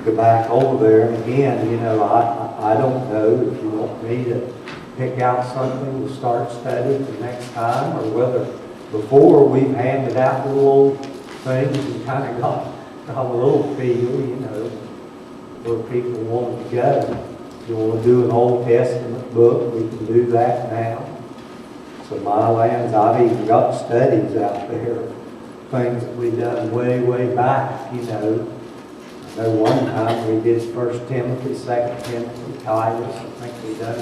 go back over there. And again, I don't know if you want me to pick out something to start studying the next time, or whether before we've handed out little old things and kind of got a little feel, where people want to go. If you want to do an Old Testament book, we can do that now. So my lands, I've even got studies out there, things that we done way, way back, I know one time we did 1 Timothy, 2 Timothy, Titus. I think we've done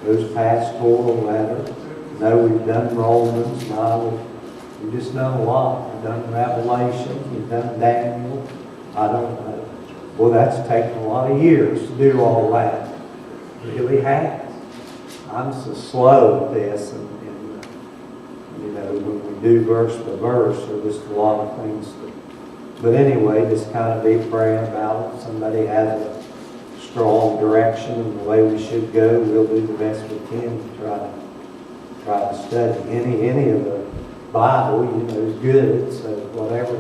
those pastoral letters. I know we've done Romans. We've just done a lot. We've done Revelation. We've done Daniel. I don't know. Well, that's taken a lot of years to do all that. It really has. I'm so slow at this, and when we do verse by verse, there's just a lot of things. But anyway, just kind of be praying about it. Somebody has a strong direction in the way we should go. We'll do the best we can to try to study any of the Bible. Is good. So whatever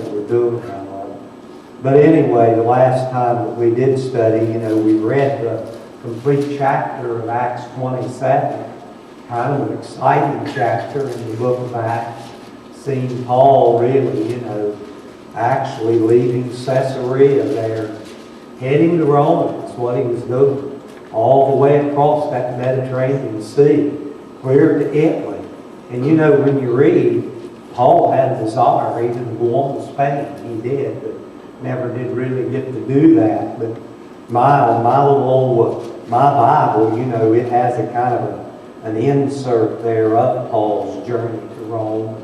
we're doing, I love. But anyway, the last time that we did study, we read the complete chapter of Acts 27. Kind of an exciting chapter, and you look back, seeing Paul really, actually leaving Caesarea there, heading to Rome. That's what he was doing, all the way across that Mediterranean Sea, clear to Italy. And when you read, Paul had a desire even to go on to Spain. He did, but never did really get to do that. But my little old, my Bible, it has a kind of an insert there of Paul's journey to Rome,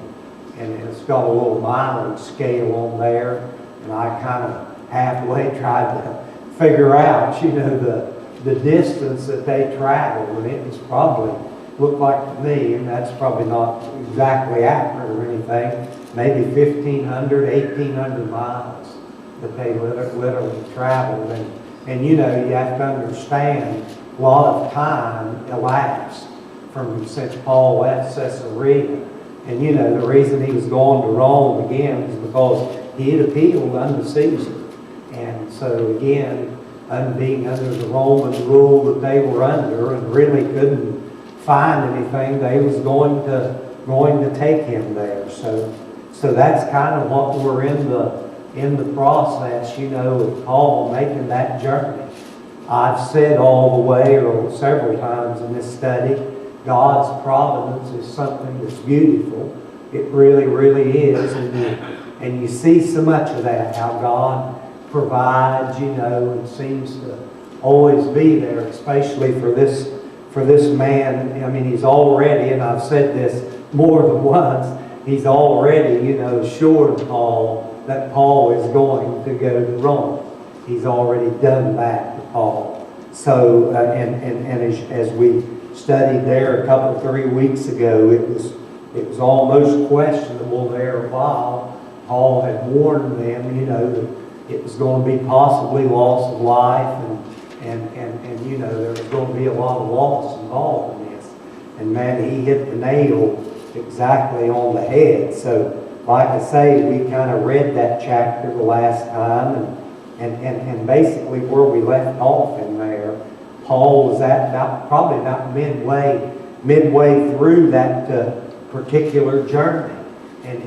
and it's got a little mileage scale on there, and I kind of halfway tried to figure out, the distance that they traveled, and it was probably, looked like to me, and that's probably not exactly accurate or anything, maybe 1,500, 1,800 miles that they literally traveled, and you have to understand, a lot of time elapsed since Paul left Caesarea. And the reason he was going to Rome again is because he had appealed unto Caesar. And so again, being under the Roman rule that they were under, and really couldn't find anything, they was going to take him there. So that's kind of what we're in the process, of Paul making that journey. I've said all the way, or several times in this study, God's providence is something that's beautiful. It really, really is. And you see so much of that, how God provides, and seems to always be there, especially for this man. I mean, he's already, and I've said this more than once, he's already, assured Paul that Paul is going to go to Rome. He's already done that to Paul. So, as we studied there a couple, 3 weeks ago, it was almost questionable there a while. Paul had warned them, that it was going to be possibly loss of life, and there was going to be a lot of loss involved in this. And man, he hit the nail exactly on the head. So, like I say, we kind of read that chapter the last time, and basically where we left off in there, Paul was at probably about midway through that particular journey. And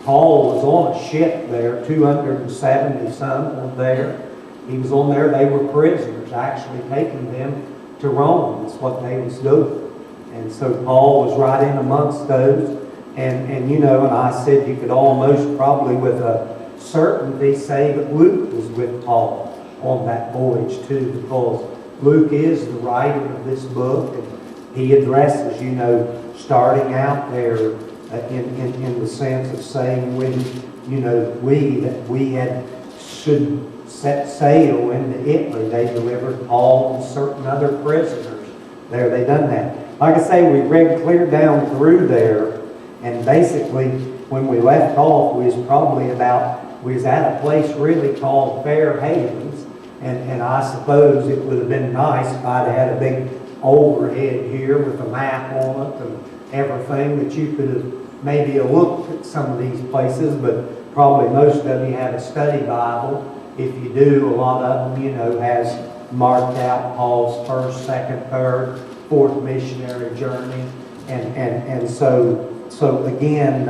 Paul was on a ship there, 270 some were there. He was on there, they were prisoners, actually taking them to Rome. That's what they was doing. And so Paul was right in amongst those. And I said you could almost probably with a certainty say that Luke was with Paul on that voyage too, because Luke is the writer of this book, and he addresses, starting out there in the sense of saying when, we should set sail into Italy. They delivered Paul and certain other prisoners there. They done that. Like I say, we read clear down through there, and basically when we left off, we was at a place really called Fair Havens, and I suppose it would have been nice if I'd had a big overhead here with a map on it and everything, that you could have maybe looked at some of these places, but probably most of you have a study Bible. If you do, a lot of them, has marked out Paul's first, second, third, fourth missionary journey. And so again,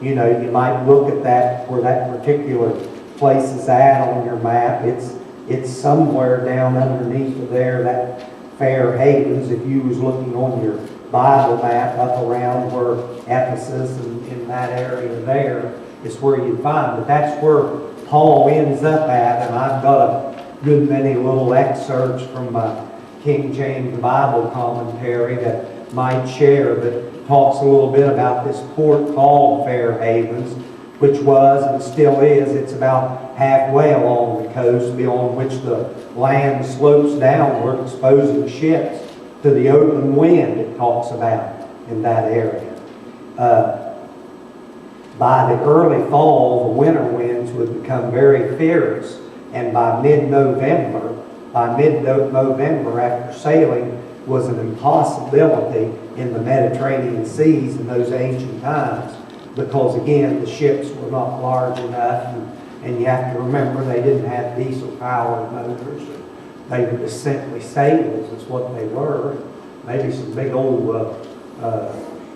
you might look at that, where that particular place is at on your map. It's somewhere down underneath of there, that Fair Havens. If you was looking on your Bible map up around where Ephesus and in that area there is where you find. But that's where Paul ends up at, and I've got a good many little excerpts from my King James Bible commentary that might share, that talks a little bit about this port called Fair Havens, which was and still is. It's about halfway along the coast, beyond which the land slopes downward, exposing ships to the open wind. It talks about in that area. By the early fall, the winter winds would become very fierce, and by mid-November, after sailing was an impossibility in the Mediterranean seas in those ancient times, because again, the ships were not large enough, and you have to remember they didn't have diesel-powered motors. They were just simply sails is what they were. Maybe some big old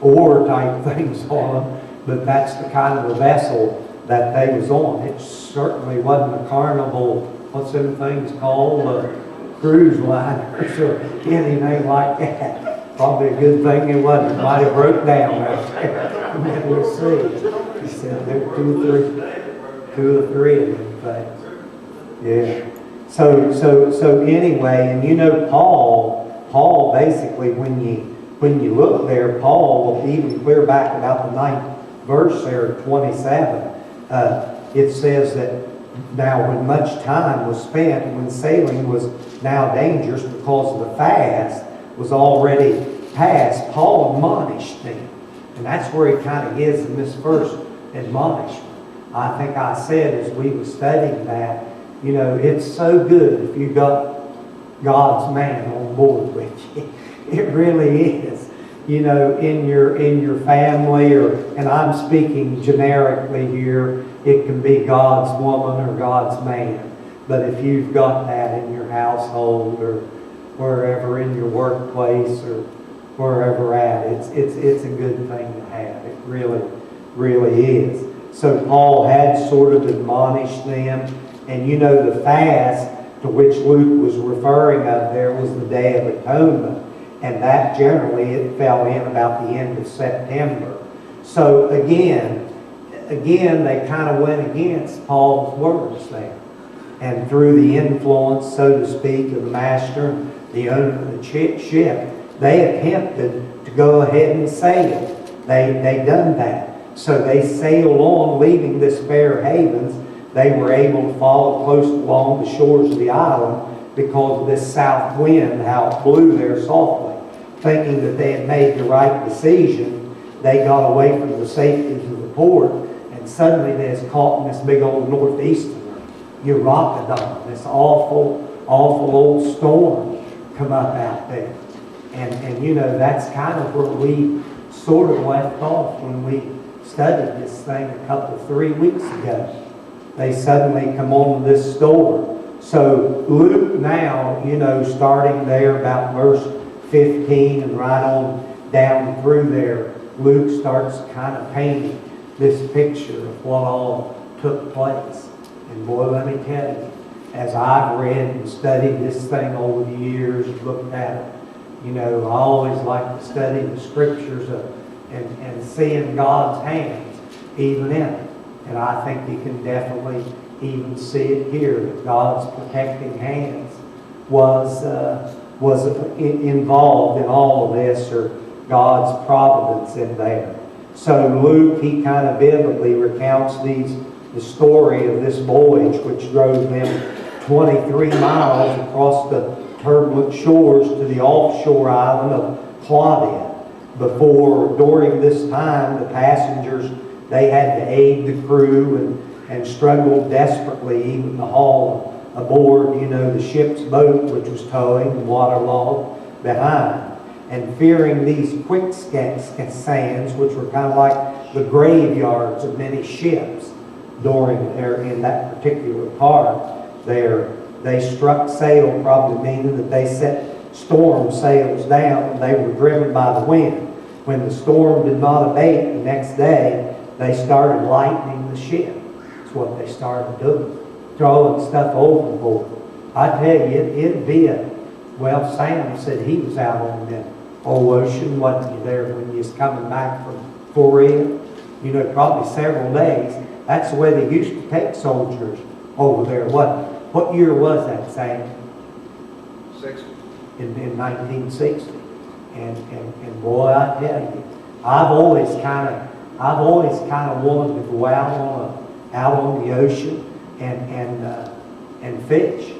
oar-type things on them, but that's the kind of a vessel that they was on. It certainly wasn't a Carnival, what's them things called, cruise liners or anything like that. Probably a good thing it wasn't. It might have broke down out there in the middle of the sea. He said there were two or three of them things. Yeah. So anyway, and Paul basically, when you look there, Paul, even clear back about the 9th verse there, 27, it says that now when much time was spent, when sailing was now dangerous because of the fast was already past, Paul admonished them. And that's where he kind of gives them this first admonishment. I think I said as we were studying that, it's so good if you got God's man on board with you. It really is. In your family, and I'm speaking generically here, it can be God's woman or God's man. But if you've got that in your household or wherever in your workplace or wherever at, it's a good thing to have. It really, really is. So Paul had sort of admonished them, and the fast to which Luke was referring of there was the Day of Atonement. And that generally, it fell in about the end of September. So again, they kind of went against Paul's words there. And through the influence, so to speak, of the master, the owner of the ship, they attempted to go ahead and sail. They done that. So they sailed on, leaving this Fair Havens. They were able to follow close along the shores of the island because of this south wind, how it blew there softly. Thinking that they had made the right decision, they got away from the safeties of the port, and suddenly they was caught in this big old northeaster, Eurocadon, this awful old storm come up out there. And that's kind of where we sort of left off when we studied this thing 3 weeks ago. They suddenly come on this storm. So Luke now, starting there about verse 15 and right on down through there, Luke starts kind of painting this picture of what all took place. And boy, let me tell you, as I've read and studied this thing over the years and looked at it, I always like to study the scriptures and seeing God's hands even in it. And I think you can definitely even see it here, that God's protecting hands was involved in all of this, or God's providence in there. So Luke, he kind of vividly recounts the story of this voyage, which drove them 23 miles across the turbulent shores to the offshore island of Claudia. During this time, the passengers, they had to aid the crew and struggled desperately even to haul aboard, the ship's boat, which was towing and waterlogged behind. And fearing these quicksands, which were kind of like the graveyards of many ships, during there in that particular part there. They struck sail, probably meaning that they set storm sails down and they were driven by the wind. When the storm did not abate the next day, they started lightening the ship. That's what they started doing, throwing stuff overboard. I tell you, it'd be well, Sam said he was out on the old ocean, wasn't you, there when you was coming back from Korea? You know, probably several days. That's the way they used to take soldiers over there. What year was that, Sam? 60. In 1960. And boy, I tell you, I've always kind of wanted to go out on the ocean and fish.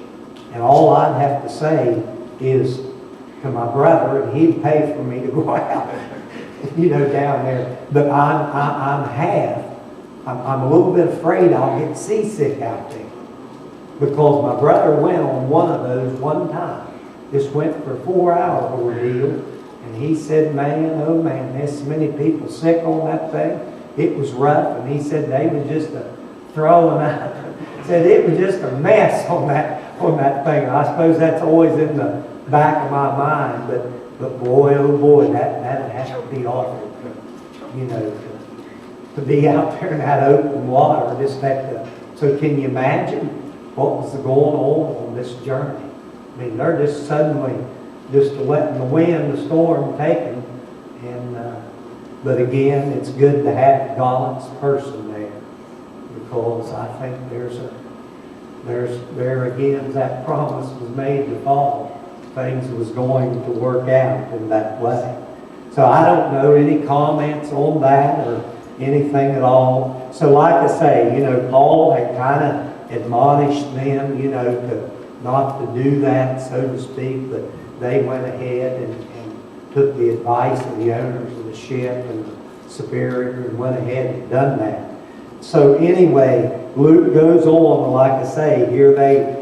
And all I'd have to say is to my brother, and he'd pay for me to go out, you know, down there. But I'm a little bit afraid I'll get seasick out there, because my brother went on one of those one time. Just went for a 4-hour ordeal, and he said, man, oh man, there's so many people sick on that thing. It was rough, and he said they were just throwing out. Said it was just a mess on that thing. I suppose that's always in the back of my mind, but boy, oh boy, that'd have to be awful, you know, to be out there in that open water. So can you imagine what was going on this journey? I mean, they're just suddenly just letting the wind, the storm take them. But again, it's good to have God's person there, because I think there again, that promise was made to Paul. Things was going to work out in that way. So I don't know any comments on that or anything at all. So like I say, you know, Paul had kind of admonished them, you know, to not to do that, so to speak, but they went ahead and took the advice of the owners of the ship and the superior and went ahead and done that. So anyway, Luke goes on, like I say, here they're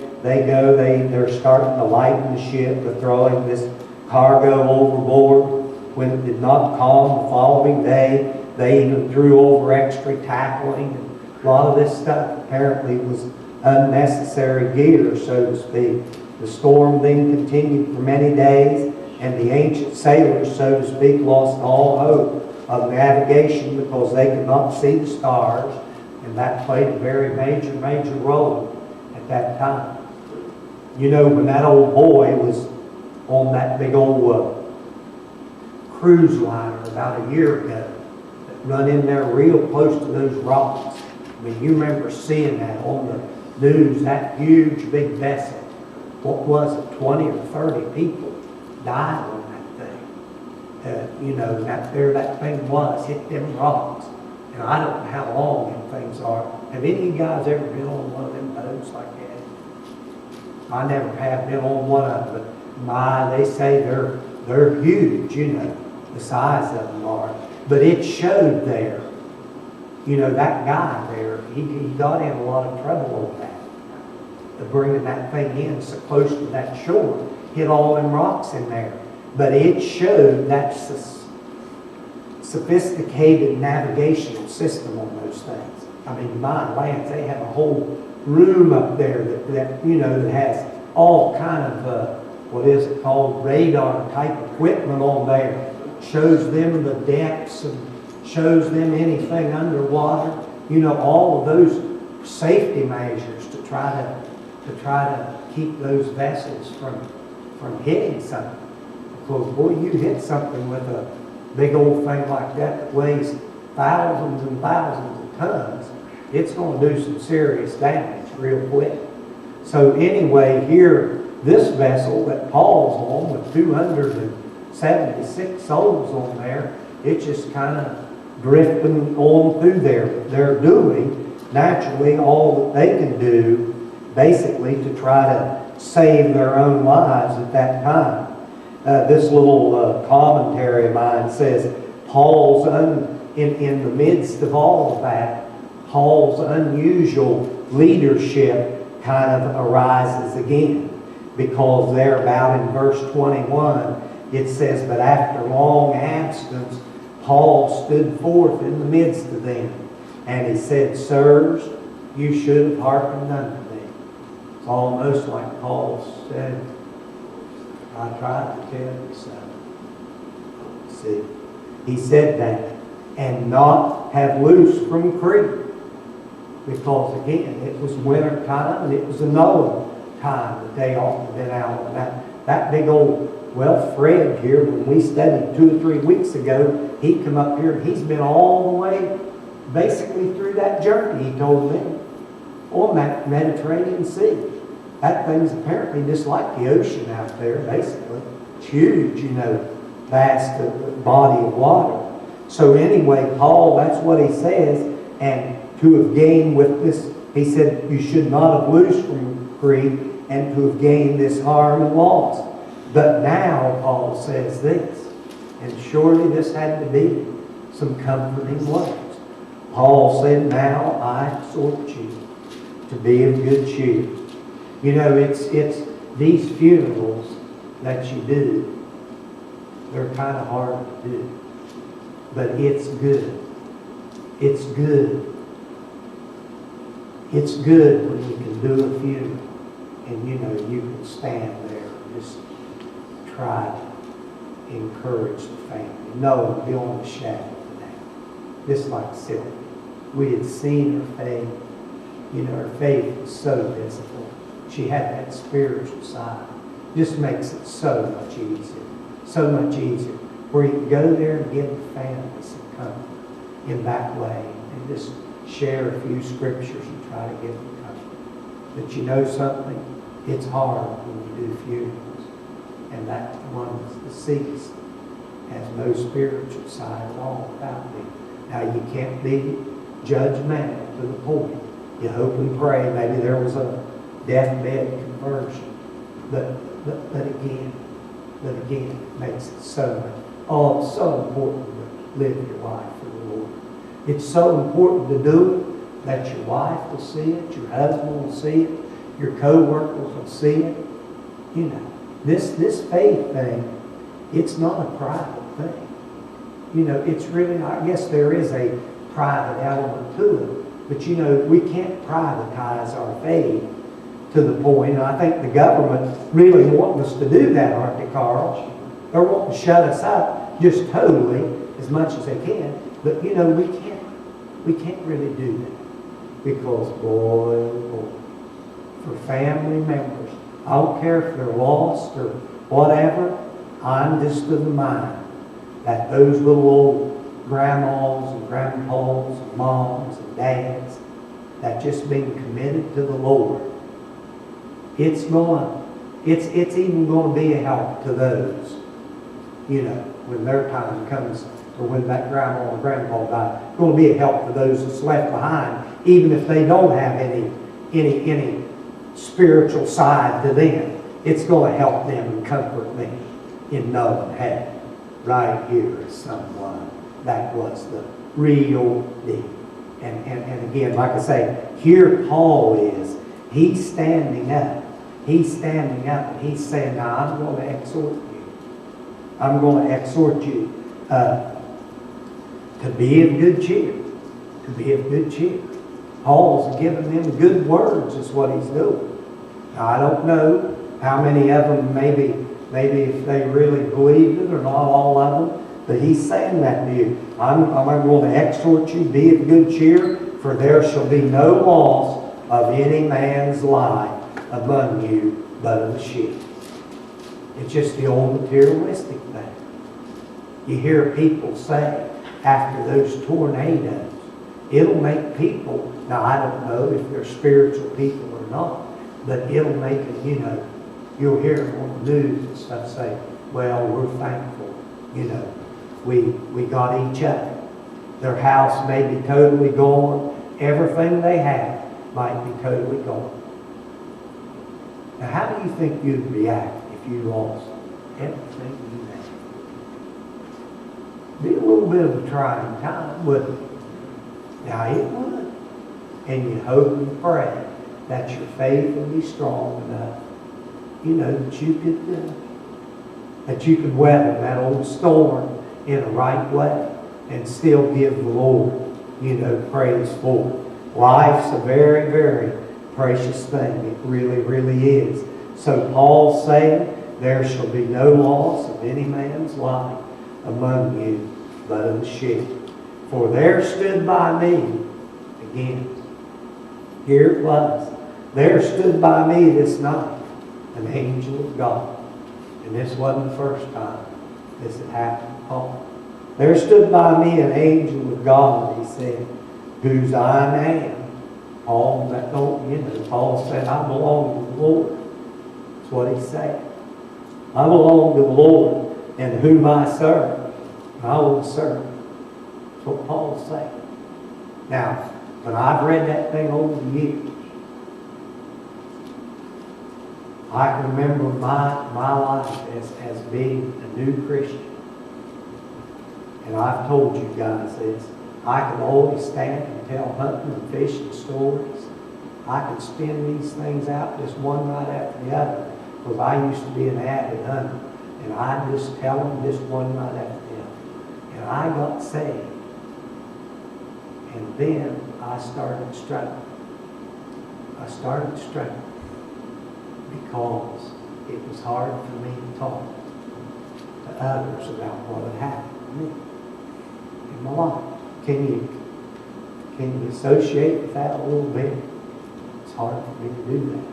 starting to lighten the ship, they're throwing this cargo overboard. When it did not calm the following day, they even threw over extra tackling. And a lot of this stuff apparently was unnecessary gear, so to speak. The storm then continued for many days, and the ancient sailors, so to speak, lost all hope of navigation because they could not see the stars, and that played a very major role at that time. You know, when that old boy was on that big old cruise liner about a year ago, that run in there real close to those rocks. I mean, you remember seeing that on the news, that huge big vessel. What was it, 20 or 30 people died on that thing. You know, that thing was, hit them rocks. And I don't know how long them things are. Have any of you guys ever been on one of them boats like that? I never have been on one of them, but they say they're huge, you know, the size of them are. But it showed there, you know, that guy there, he got in a lot of trouble over that. Bringing that thing in so close to that shore, hit all them rocks in there. But it showed that sophisticated navigational system on those things. I mean, my lands, they have a whole room up there that you know, that has all kind of what is it called, radar type equipment on there. Shows them the depths and shows them anything underwater. You know, all of those safety measures to try to keep those vessels from hitting something. Because boy, you hit something with a big old thing like that weighs thousands and thousands of tons, it's going to do some serious damage real quick. So anyway, here, this vessel that Paul's on with 276 souls on there, it's just kind of drifting on through there. They're doing naturally all that they can do basically to try to save their own lives at that time. This little commentary of mine says, in the midst of all of that, Paul's unusual leadership kind of arises again. Because there about in verse 21, it says, but after long absence, Paul stood forth in the midst of them. And he said, sirs, you should have hearkened unto me. It's almost like Paul said, I tried to tell you so. See, he said that, and not have loosed from Crete. Because again, it was winter time and it was a Noah time that they ought to have been out on that big old, well, Fred here, when we studied 2 or 3 weeks ago, he come up here and he's been all the way basically through that journey, he told me, on that Mediterranean Sea. That thing's apparently just like the ocean out there, basically. It's huge, vast body of water. So anyway, Paul, that's what he says, and to have gained with this, he said, you should not have loosed from Crete, and to have gained this harm and loss. But now, Paul says this, and surely this had to be some comforting words. Paul said, now I exhort you to be of good cheer. It's these funerals that you do, they're kind of hard to do. But it's good. It's good. It's good when you can do a funeral and you can stand there and just try to encourage the family. No, beyond the shadow of that. Just like Sylvia. We had seen her faith. Her faith was so visible. She had that spiritual side. Just makes it so much easier. So much easier. Where you can go there and give the family some comfort in that way. And just share a few scriptures and try to give them comfort. But you know something? It's hard when you do funerals. And that one that's deceased has no spiritual side at all about them. Now you can't be judgmental to the point. You hope and pray maybe there was a deathbed conversion. But again, it makes it so much. Oh, it's so important to live your life for the Lord. It's so important to do it that your wife will see it, your husband will see it, your co-workers will see it. This faith thing, it's not a private thing. It's really, I guess there is a private element to it. But we can't privatize our faith to the point, and I think the government really wanting us to do that, aren't they, Carl? They're wanting to shut us up just totally as much as they can. But we can't really do that. Because boy, oh boy, for family members, I don't care if they're lost or whatever, I'm just of the mind that those little old grandmas and grandpas and moms and dads that just been committed to the Lord, it's even going to be a help to those, when their time comes, or when that grandma or grandpa dies. It's going to be a help to those that's left behind, even if they don't have any spiritual side to them. It's going to help them and comfort them in knowing, hey, right here is someone that was the real deal. And again, like I say, here Paul is. He's standing up. He's standing up and he's saying, now I'm going to exhort you. I'm going to exhort you to be of good cheer. To be of good cheer. Paul's giving them good words is what he's doing. Now I don't know how many of them, maybe if they really believed it or not all of them, but he's saying that to you. I'm going to exhort you, be of good cheer, for there shall be no loss of any man's life among you but of the sheep. It's just the old materialistic thing. You hear people say after those tornadoes, it'll make people, now I don't know if they're spiritual people or not, but it'll make it, you'll hear them on the news and stuff say, well, we're thankful, we got each other. Their house may be totally gone. Everything they have might be totally gone. Now, how do you think you'd react if you lost everything you had? It'd be a little bit of a trying time, wouldn't it? Now, it would. And you hope and pray that your faith will be strong enough, that you could weather that old storm in a right way and still give the Lord, praise for it. Life's a very, very precious thing. It really, really is. So Paul's saying, there shall be no loss of any man's life among you, but of the ship. For there stood by me, again, here it was, there stood by me this night an angel of God. And this wasn't the first time this had happened to Paul. There stood by me an angel of God, he said, whose I am. Paul, Paul said, I belong to the Lord. That's what he said. I belong to the Lord, and whom I serve, I will serve. That's what Paul's saying. Now, when I've read that thing over the years, I remember my life as being a new Christian. And I've told you guys this. I could always stand and tell hunting and fishing stories. I could spin these things out just one right after the other. Because I used to be an avid hunter. And I'd just tell them just one right after the other. And I got saved. And then I started struggling. Because it was hard for me to talk to others about what had happened to me in my life. Can you associate with that a little bit? It's hard for me to do that.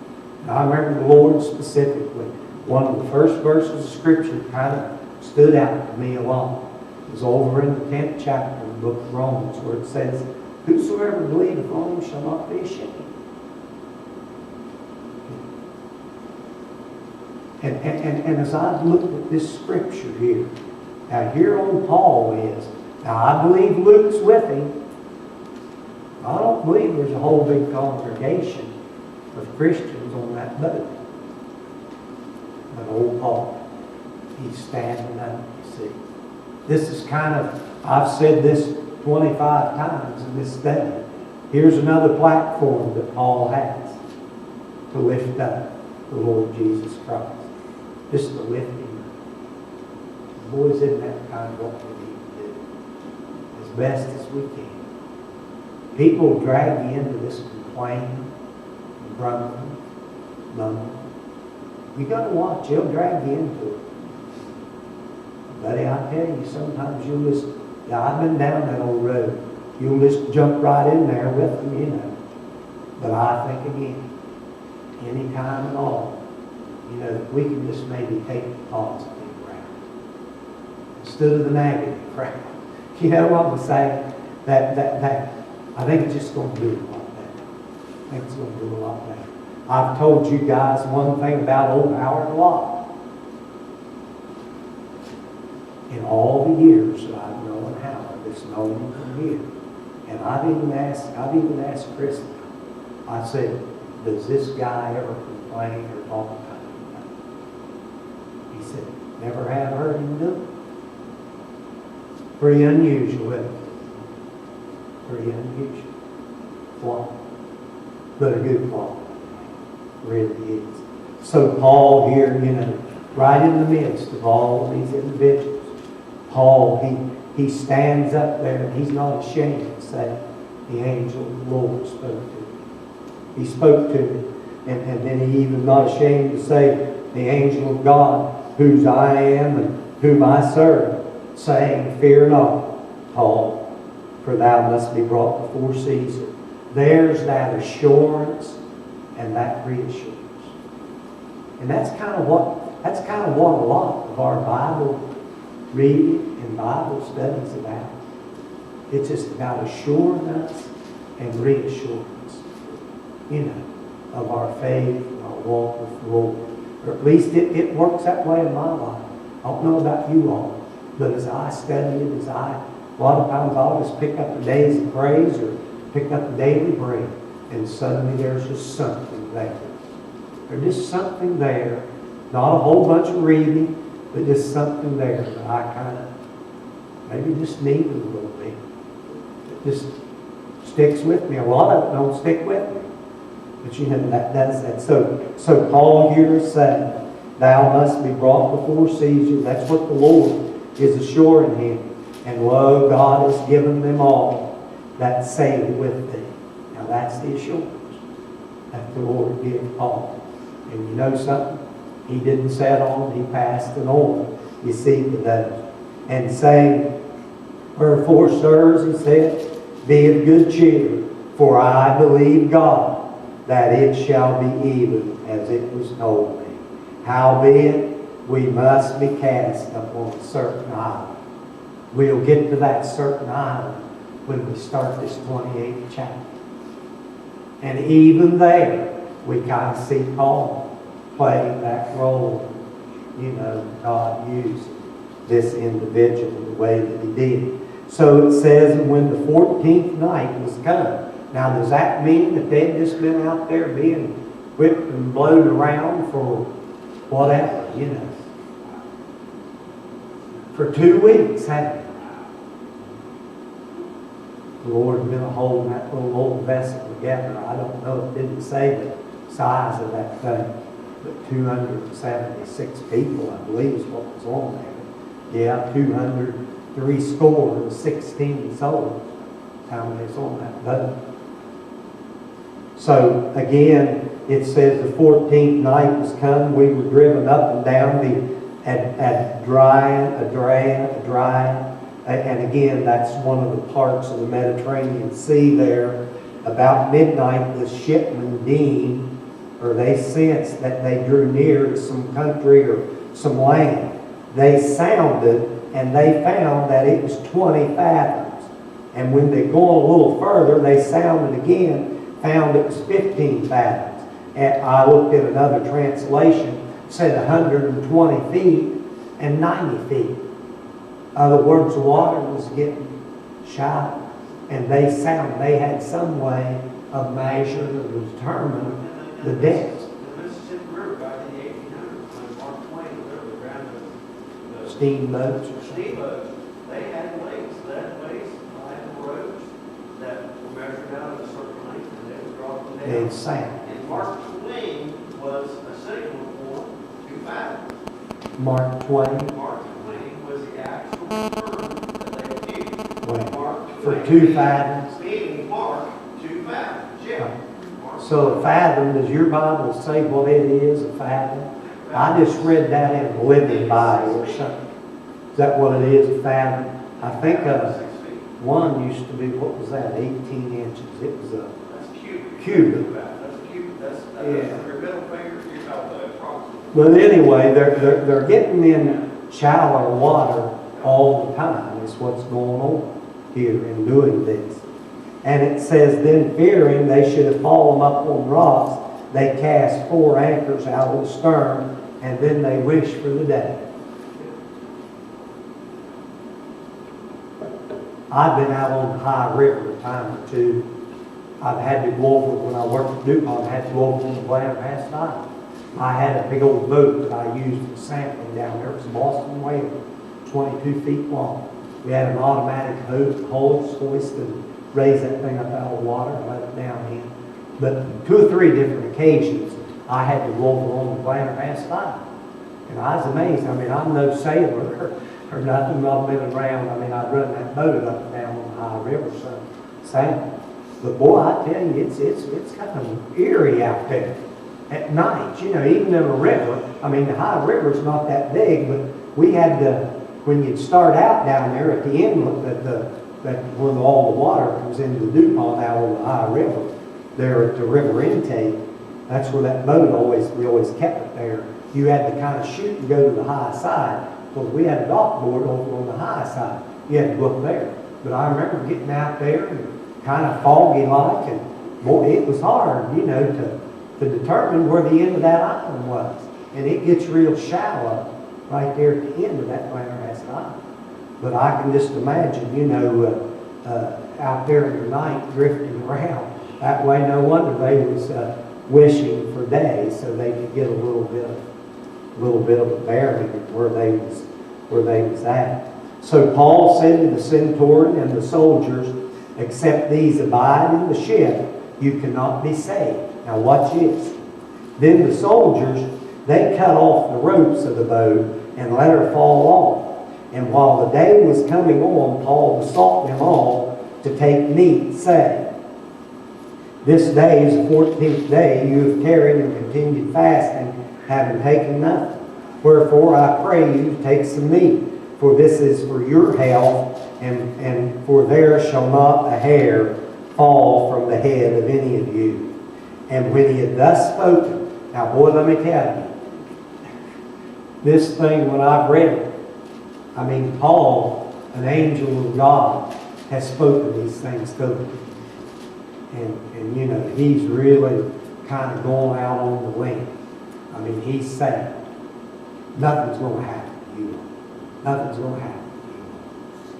Now, I remember the Lord specifically. One of the first verses of Scripture kind of stood out to me a lot. It was over in the 10th chapter of the book of Romans, where it says, whosoever believeth on him shall not be ashamed. And as I looked at this Scripture here, now here on Paul is, now I believe Luke's with him. I don't believe there's a whole big congregation of Christians on that boat. But old Paul, he's standing up, you see. This is kind of, I've said this 25 times in this study. Here's another platform that Paul has to lift up the Lord Jesus Christ. Just to lift him up. Boys, isn't that kind of what we need to do? As best as we can. People drag you into this complaining, grumbling, mumbling. You got to watch. They'll drag you into it. Buddy, I tell you, sometimes you'll just, I've been down that old road. You'll just jump right in there with them, you know. But I think again, any time at all, you know, that we can just maybe take the positive route instead of the negative route. You know what I'm saying? That I think it's just going to do a lot better. I think it's going to do a lot better. I've told you guys one thing about old Howard Locke. In all the years that I've known Howard, it's known him from here. And I've even asked Chris, I said, does this guy ever complain or talk about it? He said, never have heard him do it. Pretty unusual, isn't it? Pretty unusual. Flaw. But a good flaw. Really is. So Paul here, you know, right in the midst of all of these individuals, Paul, he stands up there and he's not ashamed to say, the angel of the Lord spoke to him. He spoke to him. And then he even not ashamed to say, the angel of God, whose I am and whom I serve, saying, fear not, Paul, for thou must be brought before Caesar. There's that assurance and that reassurance. And that's kind of what a lot of our Bible reading and Bible studies about. It's just about assuring us and reassurance, you know, of our faith and our walk with the Lord. Or at least it works that way in my life. I don't know about you all, but as I study it, a lot of times I'll just pick up the days of praise or pick up the daily bread, and suddenly there's just something there. There's just something there, not a whole bunch of reading, but just something there that I kind of maybe just need a little bit. It just sticks with me. A lot of it don't stick with me. But you know, that does that. So Paul here is saying, thou must be brought before Caesar. That's what the Lord is assuring him. And lo, God has given them all that say with thee. Now that's the assurance that the Lord gave Paul. And you know something? He didn't set on, he passed it on, you see, to those. And saying, wherefore, sirs, he said, be of good cheer, for I believe God, that it shall be even as it was told me. Howbeit, we must be cast upon a certain island. We'll get to that certain island when we start this 28th chapter. And even there, we kind of see Paul play that role. You know, God used this individual the way that he did. So it says, when the 14th night was come. Now, does that mean that they'd just been out there being whipped and blown around for whatever, you know? For 2 weeks, hadn't they? The Lord had been holding that little old vessel together. I don't know, it didn't say the size of that thing, but 276 people, I believe, is what was on there. Yeah, 216 souls. How many is on that boat? So again, it says the 14th night was come. We were driven up and down the Adria. And again, that's one of the parts of the Mediterranean Sea there. About midnight, the shipmen deemed, or they sensed that they drew near to some country or some land. They sounded, and they found that it was 20 fathoms. And when they go a little further, they sounded again, found it was 15 fathoms. And I looked at another translation, said 120 feet and 90 feet. Other words, the water was getting shallow, and they had some way of measuring or determining the depth. The Mississippi River back in the 1800s, when Mark Twain literally ran the Steamboats. steamboats, they had weights, like roads that were measured out at a certain length, and they would drop them down. It's sound. And Mark Twain was a signal for 2 fathoms. Mark Twain. Mark Twain was the actual term that they would use. Well, Mark for Twain 2 fathoms. meaning Mark 2 fathoms. Yeah. Mark So a fathom, does your Bible say what it is, a fathom? I just read that in a Living Bible or something. Is that what it is, a fathom? I think 6 feet. one used to be, what was that, 18 inches? It was a That's cubic. cubit. That's cubic. That's Yeah. your middle finger, you're about the approximate. But anyway, they're getting in shallow water all the time. Is what's going on here in doing this. And it says, then fearing they should have fallen up on rocks, they cast 4 anchors out of the stern, and then they wished for the day. I've been out on the High River a time or two. I've had to go over, when I worked at DuPont, I had to go over on the Blennerhassett Island. I had a big old boat that I used for sampling down there. It was a Boston Whaler, 22 feet long. We had an automatic hose hoist and raise that thing up out of the water and let it down in. But 2 or 3 different occasions, I had to go over on the Blennerhassett Island. And I was amazed. I mean, I'm no sailor or nothing. I've been around. I mean, I'd run that boat up and down on the High River, so same. But boy, I tell you, it's kind of eerie out there at night. You know, even in a river. I mean, the High River's not that big, but we had to, when you'd start out down there at the inlet, that when all the water comes into the DuPont out on the High River, there at the river intake, that's where that boat we always kept it there. You had to kind of shoot and go to the high side, because we had a dock board over on the high side. You had to go up there. But I remember getting out there and kind of foggy like, and boy, it was hard, you know, to determine where the end of that island was. And it gets real shallow right there at the end of that Blennerhassett Island. But I can just imagine, you know, out there in the night drifting around. That way, no wonder they was wishing for days so they could get a little bit of a bearing of where they was at. So Paul said to the centurion and the soldiers, except these abide in the ship, you cannot be saved. Now watch this. Then the soldiers, they cut off the ropes of the boat and let her fall off. And while the day was coming on, Paul besought them all to take meat, saying, This day is the 14th day. You have tarried and continued fasting, having taken nothing. Wherefore I pray you, take some meat, for this is for your health, and for there shall not a hair fall from the head of any of you. And when he had thus spoken, now boy, let me tell you, this thing, when I've read it, I mean, Paul, an angel of God, has spoken these things to him. And you know, he's really kind of going out on the limb. I mean, he's saying, nothing's going to happen to you. Nothing's going to happen to you.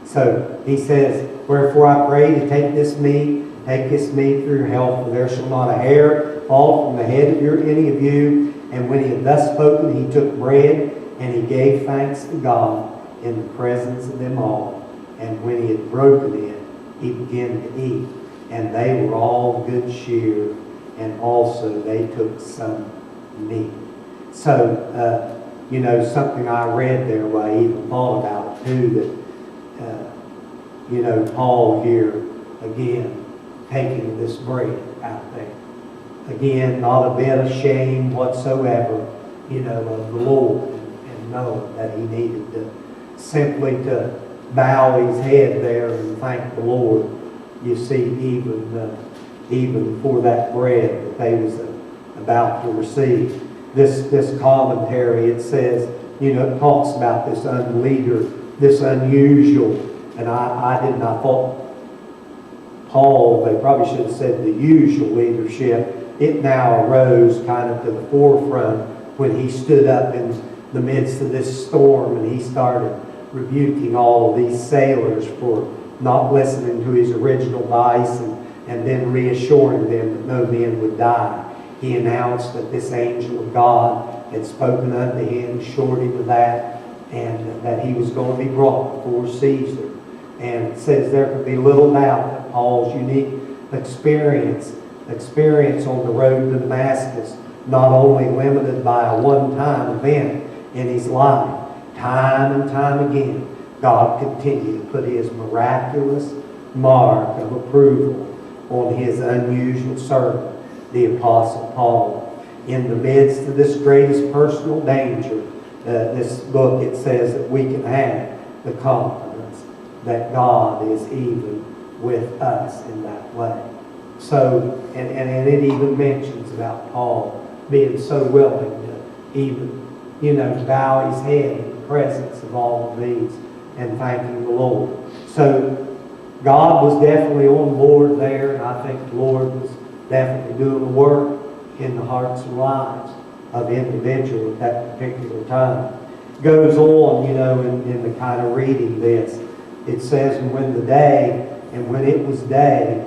So he says, wherefore I pray to take this meat through your health, for there shall not a hair fall from the head of any of you. And when he had thus spoken, he took bread, and he gave thanks to God in the presence of them all. And when he had broken it, he began to eat. And they were all good cheer, and also they took some meat. So, you know, something I read there, where I even thought about it too, that, you know, Paul here, again, taking this bread out there. Again, not a bit of shame whatsoever, you know, of the Lord, and knowing that he needed to simply to bow his head there and thank the Lord. You see, even for that bread that they was about to receive. This commentary, it says, you know, it talks about this this unusual, and I thought Paul, they probably should have said the usual leadership. It now arose kind of to the forefront when he stood up in the midst of this storm and he started rebuking all of these sailors for not listening to his original advice and then reassuring them that no men would die. He announced that this angel of God had spoken unto him, assured him of that, and that he was going to be brought before Caesar. And it says there could be little doubt that Paul's unique experience on the road to Damascus, not only limited by a one-time event in his life, time and time again, God continued to put his miraculous mark of approval on his unusual servant, the Apostle Paul. In the midst of this greatest personal danger, this book, it says that we can have the confidence that God is even with us in that way. So, and it even mentions about Paul being so willing to even, you know, bow his head in the presence of all of these and thanking the Lord. So God was definitely on board there, and I think the Lord was definitely doing the work in the hearts and lives of individuals at that particular time. It goes on, you know, in the kind of reading this. It says, and when it was day,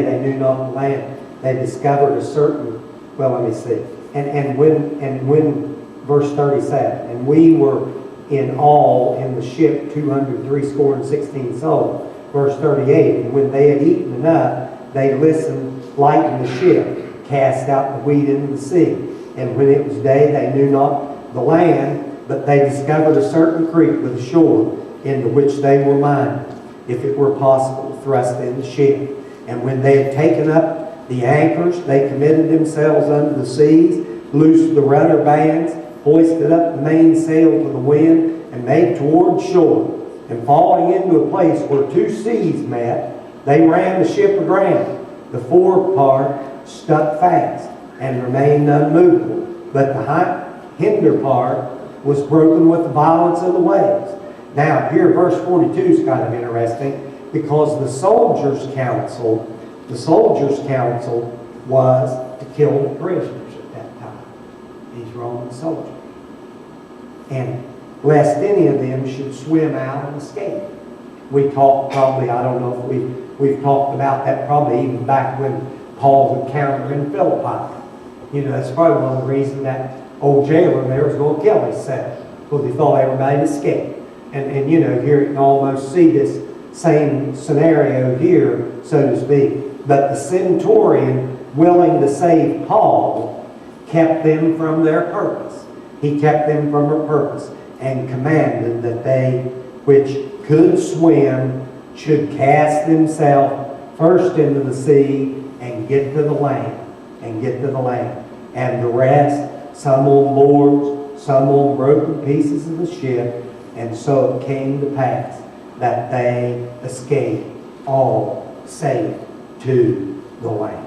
they knew not the land. They discovered a certain, well, let me see. And when verse 37, and we were in all in the ship 260 souls. Verse 38, and when they had eaten enough, they lightened the ship, cast out the wheat into the sea. And when it was day, they knew not the land, but they discovered a certain creek with a shore, into which they were minded, if it were possible, to thrust in the ship. And when they had taken up the anchors, they committed themselves unto the seas, loosed the rudder bands, hoisted up the mainsail to the wind, and made toward shore. And falling into a place where two seas met, they ran the ship aground. The fore part stuck fast and remained unmovable, but the hinder part was broken with the violence of the waves. Now, here verse 42 is kind of interesting, because the soldiers' counsel was to kill the prisoners at that time, these Roman soldiers. And lest any of them should swim out and escape. We talked probably, I don't know if we've talked about that probably even back when Paul's encounter in Philippi. You know, that's probably one of the reasons that old jailer there was going to kill himself, because he thought everybody would escape. And you know, here you can almost see this same scenario here, so to speak. But the centurion, willing to save Paul, kept them from their purpose. He kept them from her purpose and commanded that they which could swim should cast themselves first into the sea and get to the land, and get to the land. And the rest, some on boards, some on broken pieces of the ship, and so it came to pass that they escaped all safe to the land.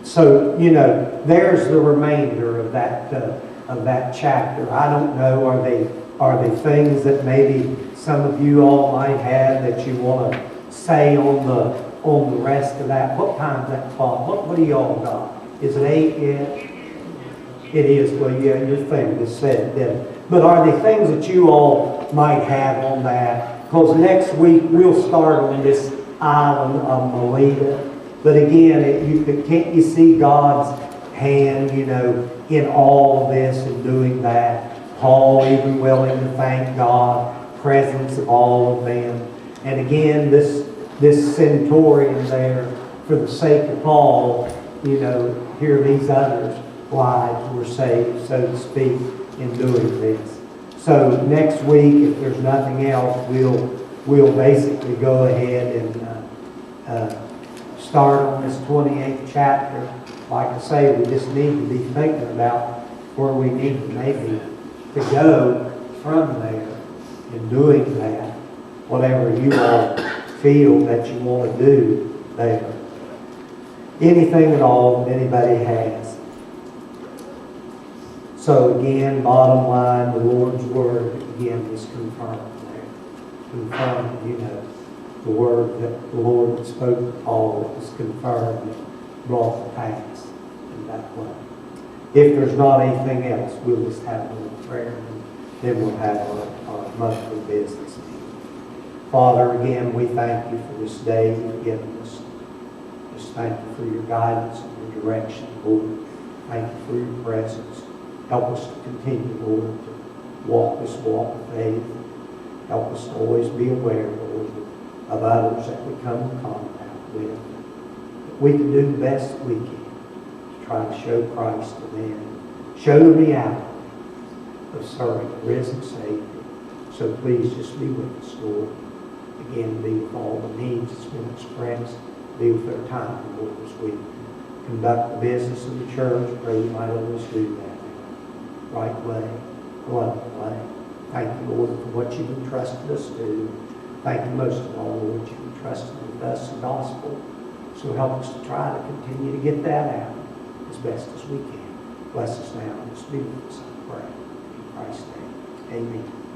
So, there's the remainder of that chapter. I don't know, are they things that maybe some of you all might have that you want to say on the rest of that? What time's that clock? What do y'all got? Is it 8 yet? It is. Well, yeah, your thing just said that. But are there things that you all might have on that? Because next week we'll start on this island of Melita. But again, can't you see God's hand, in all of this and doing that? Paul even willing to thank God, presence of all of them. And again, this centurion there, for the sake of Paul, here these others' lives were saved, so to speak, in doing this. So next week, if there's nothing else, we'll basically go ahead and start on this 28th chapter. Like I say, we just need to be thinking about where we need to maybe to go from there in doing that, whatever you all feel that you want to do there. Anything at all that anybody has. So again, bottom line, the Lord's Word again is confirmed there. Confirmed, the Word that the Lord spoke to Paul that was confirmed and brought to pass in that way. If there's not anything else, we'll just have a little prayer and then we'll have our monthly business meeting. Father, again, we thank you for this day you've given us. Just thank you for your guidance and your direction, Lord. Thank you for your presence. Help us to continue, Lord, to walk this walk of faith. Help us to always be aware, Lord, of others that we come in contact with. That we can do the best that we can to try to show Christ to them. Show the reality of serving the risen Savior. So please just be with us, Lord. Again, be with all the needs that's been expressed. Be with their time, Lord, as we conduct the business of the church. Pray you might always do that in the right way, loving way. Thank you, Lord, for what you've entrusted us to do. Thank you most of all, Lord, you've entrusted with us the gospel. So help us to try to continue to get that out as best as we can. Bless us now and just be with us, I pray. In Christ's name, amen.